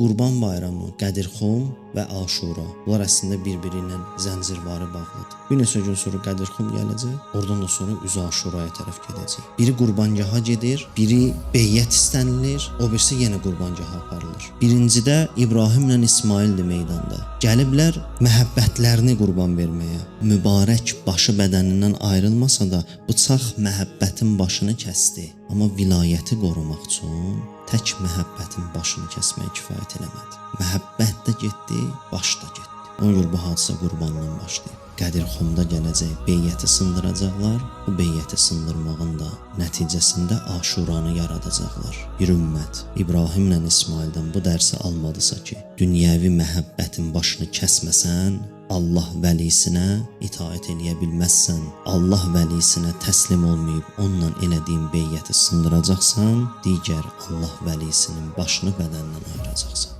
Qurban Bayramı, Qədirxum və Aşura. Bunlar əslində bir-biri ilə zəncirvari bağlıdır. Bir neçə gün sonra Qədirxum gələcək, oradan da sonra üzü Aşuraya tərəf gedəcək. Biri qurbangaha gedir, biri beyyət istənilir, o birisi yenə qurbangaha aparılır. Birincidə İbrahimlə İsmaildir meydanda. Gəliblər məhəbbətlərini qurban verməyə. Mübarək başı bədənindən ayrılmasa da bıçaq məhəbbətin başını kəsdi. Amma vilayəti qorumaq üçün tək məhəbbətin başını kəsmək kifayət eləmədi. Məhəbbət də getdi, baş da getdi. Ona görə bu hadisə qurbandan başlayıb. Qədirxumda gələcək beyyəti sındıracaqlar. Bu beyyəti sındırmağın da nəticəsində Aşuranı yaradacaqlar. Bir ümmət İbrahimlə İsmaildən bu dərsi almadısa ki, dünyəvi məhəbbətin başını kəsməsən, Allah vəlisinə itaət eləyə bilməzsən, Allah vəlisinə təslim olmayıb onunla elədiyin beyyəti sındıracaqsan, digər Allah vəlisinin başını bədəndən ayıracaqsan.